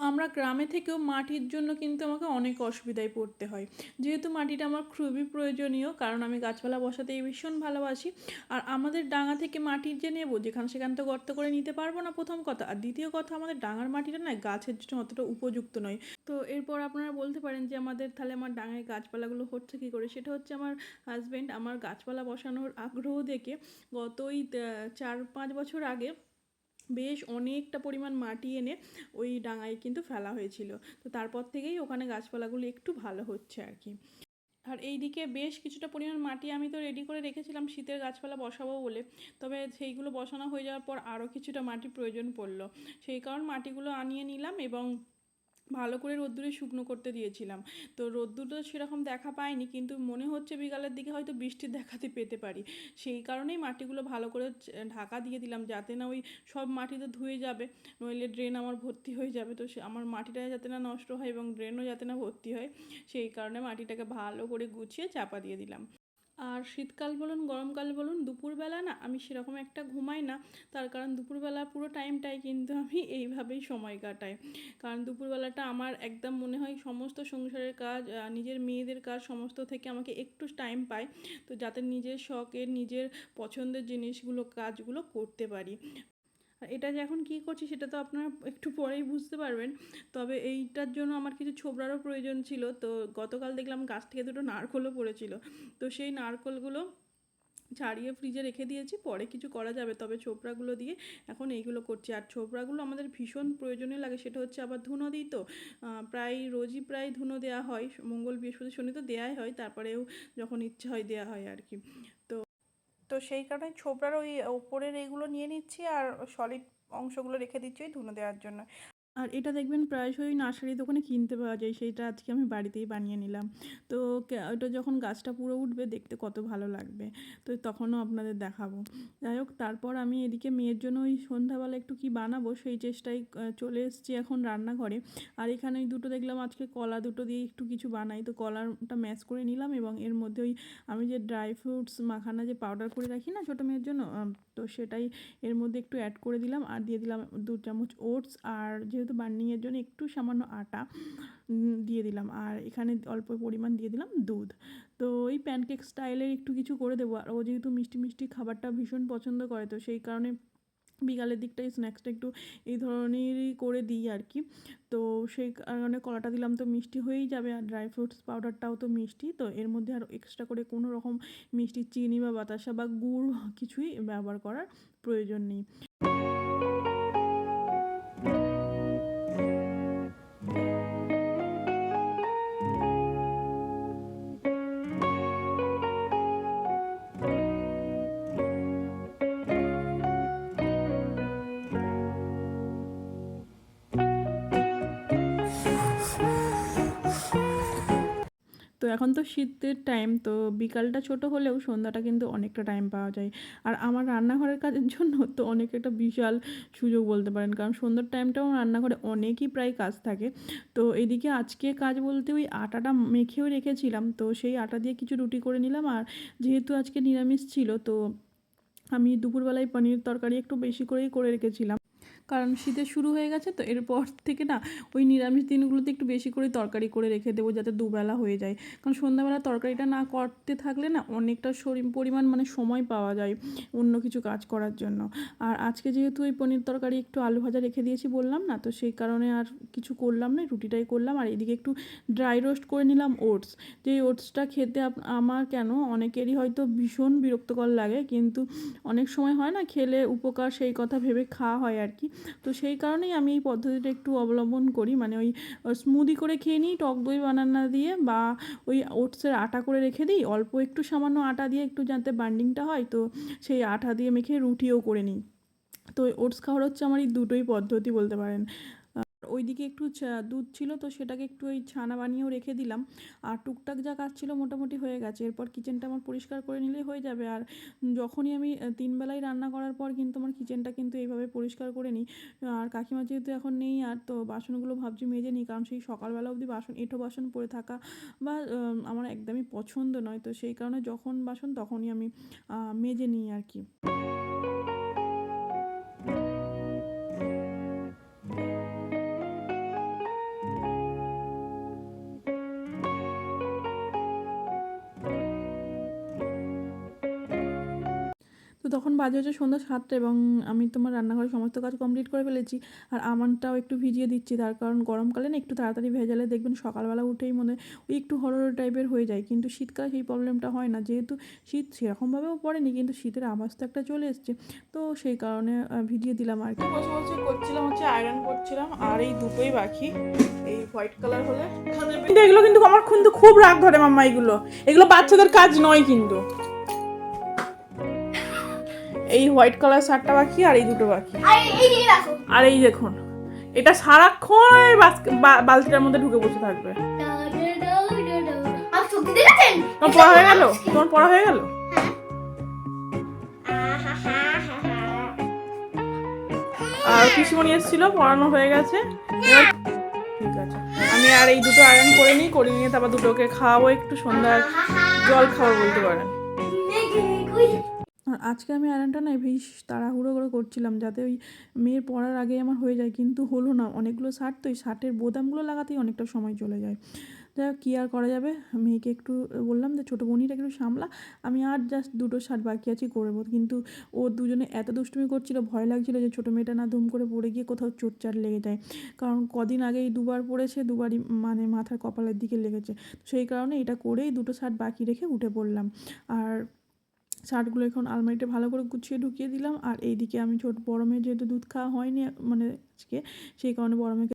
আমরা গ্রামে থেকেও মাটির জন্য কিন্তু আমাকে অনেক অসুবিধায় পড়তে হয়, যেহেতু মাটিটা আমার খুবই প্রয়োজনীয়, কারণ আমি গাছপালা বসাতে ভীষণ ভালোবাসি। আর আমাদের ডাঙা থেকে মাটির যে নেবো, যেখানে সেখান তো গর্ত করে নিতে পারবো না, প্রথম কথা। আর দ্বিতীয় কথা, আমাদের ডাঙার মাটিটা না গাছের জন্য অতটা উপযুক্ত নয়। তো এরপর আপনারা বলতে পারেন যে তাহলে আমার ডাঙায় গাছপালাগুলো হচ্ছে কী করে। সেটা হচ্ছে আমার হাজব্যান্ড আমার গাছপালা বসানোর আগ্রহ দেখে গত ওই 4-5 বছর আগে বেশ অনেকটা পরিমাণ মাটি এনে ওই ডাঙায় কিন্তু ফেলা হয়েছিল। তো তারপর থেকেই ওখানে গাছপালাগুলো একটু ভালো হচ্ছে আর কি। আর এইদিকে বেশ কিছুটা পরিমাণ মাটি আমি তো রেডি করে রেখেছিলাম শীতের গাছপালা বসাবো বলে, তবে সেইগুলো বসানো হয়ে যাওয়ার পর আরও কিছুটা মাটি প্রয়োজন পড়লো। সেই কারণ মাটিগুলো আনিয়ে নিলাম এবং ভালো করে রোদ্দুরে শুকনো করতে দিয়েছিলাম। তো রোদ্দুর তো সেরকম দেখা পাইনি, কিন্তু মনে হচ্ছে বিকালের দিকে হয়তো বৃষ্টির দেখাতে পেতে পারি। সেই কারণেই মাটিগুলো ভালো করে ঢাকা দিয়ে দিলাম, যাতে না ওই সব মাটি তো ধুয়ে যাবে, নইলে ড্রেন আমার ভর্তি হয়ে যাবে। তো আমার মাটিটা যাতে না নষ্ট হয় এবং ড্রেনও যাতে না ভর্তি হয়, সেই কারণে মাটিটাকে ভালো করে গুছিয়ে চাপা দিয়ে দিলাম। আর শীতকাল বলুন গরমকাল বলুন, দুপুরবেলা না আমি সেরকম একটা ঘুমাই না। তার কারণ দুপুরবেলা পুরো টাইমটাই কিন্তু আমি এইভাবেই সময় কাটাই। কারণ দুপুরবেলাটা আমার একদম মনে হয় সমস্ত সংসারের কাজ, নিজের মেয়েদের কাজ সমস্ত থেকে আমাকে একটু টাইম পাই, তো যাতে নিজের শখের নিজের পছন্দের জিনিসগুলো কাজগুলো করতে পারি। এটা যে এখন কী করছি সেটা তো আপনারা একটু পরেই বুঝতে পারবেন। তবে এইটার জন্য আমার কিছু ছোবড়ারও প্রয়োজন ছিল। তো গতকাল দেখলাম গাছ থেকে দুটো নারকোলও পড়েছিল। তো সেই নারকোলগুলো ছাড়িয়ে ফ্রিজে রেখে দিয়েছি, পরে কিছু করা যাবে। তবে ছোবড়াগুলো দিয়ে এখন এইগুলো করছি। আর ছোবড়াগুলো আমাদের ভীষণ প্রয়োজনীয় লাগে, সেটা হচ্ছে আবার ধুনো দিই তো, প্রায় রোজই প্রায় ধুনো দেওয়া হয়, মঙ্গল বৃহস্পতি শনি তো দেওয়াই হয়, তারপরেও যখন ইচ্ছা হয় দেওয়া হয় আর কি। তো তো সেই কারণে ছোবড়ার ওই ওপরের এইগুলো নিয়ে নিচ্ছি আর সলিড অংশগুলো রেখে দিচ্ছি ওই ধুনো দেওয়ার জন্য। আর এটা দেখবেন প্রায়শই নার্সারি দোকানে কিনতে পাওয়া যায়, সেইটা আজকে আমি বাড়িতেই বানিয়ে নিলাম। তো ওটা যখন গাছটা পুরো উঠবে দেখতে কত ভালো লাগবে, তো তখনও আপনাদের দেখাবো। যাই হোক, তারপর আমি এদিকে মেয়ের জন্য ওই সন্ধ্যাবেলা একটু কি বানাবো সেই চেষ্টায় চলে এসেছি এখন রান্নাঘরে। আর এখানে ওই দুটো দেখলাম আজকে কলা দুটো দিয়ে একটু কিছু বানাই, তো কলাটা ম্যাশ করে নিলাম এবং এর মধ্যে ওই আমি যে ড্রাই ফ্রুটস মাখানা যে পাউডার করে রাখি না ছোটো মেয়ের জন্য, তো সেটাই এর মধ্যে একটু অ্যাড করে দিলাম। আর দিয়ে দিলাম 2 চামচ ওটস, আর যেহেতু বার্নিংয়ের জন্য একটু সামান্য আটা দিয়ে দিলাম। আর এখানে অল্প পরিমাণ দিয়ে দিলাম দুধ। তো ওই প্যানকেক স্টাইলের একটু কিছু করে দেবো। আর ও যেহেতু মিষ্টি মিষ্টি খাবারটা ভীষণ পছন্দ করে, তো সেই কারণে বিকালের দিকটাই স্ন্যাক্সটা একটু এই ধরনেরই করে দিই আর কি। তো সেই কারণে কলাটা দিলাম, তো মিষ্টি হয়েই যাবে, আর ড্রাই ফ্রুটস পাউডারটাও তো মিষ্টি, তো এর মধ্যে আর এক্সট্রা করে কোনো রকম মিষ্টি চিনি বা বাতাসা বা গুড় কিছুই ব্যবহার করার প্রয়োজন নেই। তো এখন তো শীতের টাইম, তো বিকালটা ছোট হলেও সন্ধ্যাটা কিন্তু অনেকটা টাইম পাওয়া যায়। আর আমার রান্নাঘরের কাজের জন্য তো অনেক একটা বিশাল সুযোগ বলতে পারেন, কারণ সন্ধ্যার টাইমটাও রান্নাঘরে অনেকই প্রায় কাজ থাকে। তো এদিকে আজকে কাজ বলতে ওই আটাটা মেখেও রেখেছিলাম, তো সেই আটা দিয়ে কিছু রুটি করে নিলাম। আর যেহেতু আজকে নিরামিষ ছিল, তো আমি দুপুরবেলায় পনির তরকারি একটু বেশি করেই করে রেখেছিলাম, কারণ শীতের শুরু হয়ে গেছে। তো এরপর থেকে না ওই নিরামিষ দিনগুলোতে একটু বেশি করে তরকারি করে রেখে দেবো, যাতে দুবেলা হয়ে যায়। কারণ সন্ধ্যাবেলা তরকারিটা না করতে থাকলে না অনেকটা পরিমাণ মানে সময় পাওয়া যায় অন্য কিছু কাজ করার জন্য। আর আজকে যেহেতু ওই পনির তরকারি একটু আলু ভাজা রেখে দিয়েছি বললাম না, তো সেই কারণে আর কিছু করলাম না, রুটিটাই করলাম। আর এদিকে একটু ড্রাই রোস্ট করে নিলাম ওটস। যে ওটসটা খেতে আমার কেন অনেকেরই হয়তো ভীষণ বিরক্তকর লাগে, কিন্তু অনেক সময় হয় না খেলে উপকার, সেই কথা ভেবে খাওয়া হয় আর কি। তো সেই কারণেই আমি এই পদ্ধতিটা একটু অবলম্বন করি, মানে ওই স্মুদি করে খেয়ে নিই টক দই বানানা দিয়ে, বা ওই ওটসের আটা করে রেখে দিই, অল্প একটু সামান্য আটা দিয়ে একটু যাতে বান্ডিংটা হয়, তো সেই আটা দিয়ে মেখে রুটিও করে নিই। তো ওটস খাওয়ার হচ্ছে আমার এই দুটোই পদ্ধতি বলতে পারেন। ওইদিকে একটু দুধ ছিল, তো সেটাকে একটু ওই ছানা বানিয়েও রেখে দিলাম। আর টুকটাক যা কাজ ছিল মোটামুটি হয়ে গেছে, এরপর কিচেনটা আমার পরিষ্কার করে নিলেই হয়ে যাবে। আর যখনই আমি 3 বেলায় রান্না করার পর কিন্তু আমার কিচেনটা কিন্তু এইভাবে পরিষ্কার করে নিই। আর কাকিমা যেহেতু এখন নেই, আর তো বাসনগুলো ভাবছি মেজে নিই, কারণ সেই সকালবেলা অবধি এঁঠো বাসন পড়ে থাকা বা আমার একদমই পছন্দ নয়। তো সেই কারণে যখন বাসন তখনই আমি মেজে নিই আর কি। তখন বাজে হচ্ছে সন্ধ্যা 7টা এবং আমি তোমার রান্নাঘরের সমস্ত কাজ কমপ্লিট করে ফেলেছি। আর আমনটাও একটু ভিজিয়ে দিচ্ছি, তার কারণ গরমকালে না একটু তাড়াতাড়ি ভেজালে দেখবেন সকালবেলা উঠেই মনে ওই একটু হরহর টাইপের হয়ে যায়, কিন্তু শীতকালে সেই প্রবলেমটা হয় না, যেহেতু শীত সেরকমভাবেও পড়েনি কিন্তু শীতের আভাস তো একটা চলে এসছে, তো সেই কারণে ভিজিয়ে দিলাম আর কি। বসে বসে করছিলাম হচ্ছে আয়রন করছিলাম, আর এই দুটোই বাকি, এই হোয়াইট কালার হলে কিন্তু এগুলো কিন্তু আমার কিন্তু খুব রাগ ধরে মাম্মা, এগুলো বাচ্চাদের কাজ নয় কিন্তু। এই হোয়াইট কালার শার্টটা বাকি আর এই দুটো বাকি, আর এই দেখুন এটা সারাক্ষণ বালতিটার মধ্যে ঢুকে বসে থাকবে। তোমার পড়া হয়ে গেল? তোমার পড়া হয়ে গেল? আর পিসিমণি এসেছিল, পড়ানো হয়ে গেছে। এবার ঠিক আছে, আমি আর এই দুটো আয়রন করে নিয়ে তারপর দুটোকে খাওয়াবো, একটু সন্ধ্যার জল খাওয়াবো বলতে পারেন। আর আজকে আমি আয়রনটা না বেশ তাড়াহুড়ো করে করছিলাম যাতে ওই মেয়ের পড়ার আগে আমার হয়ে যায়, কিন্তু হলো না। অনেকগুলো শার্ট, তো এই শার্টের বোতামগুলো লাগাতেই অনেকটা সময় চলে যায়। যাই হোক, কী আর করা যাবে, মেয়েকে একটু বললাম যে ছোটো বোনিটা একটু সামলা, আমি আর জাস্ট দুটো শার্ট বাকি আছে করবো, কিন্তু ও দুজনে এত দুষ্টুমি করছিল, ভয় লাগছিল যে ছোটো মেয়েটা না দুম করে পড়ে গিয়ে কোথাও চোটচাট লেগে যায়, কারণ কদিন আগেই দুবার পড়েছে, দুবারই মানে মাথার কপালের দিকে লেগেছে, সেই কারণে এটা করেই দুটো শার্ট বাকি রেখে উঠে পড়লাম। আর শার্টগুলো এখন আলমারিতে ভালো করে গুছিয়ে ঢুকিয়ে দিলাম। আর এইদিকে আমি বড় মেয়ে যেহেতু দুধ খাওয়া হয়নি মানে আজকে, সেই কারণে বড় মেয়েকে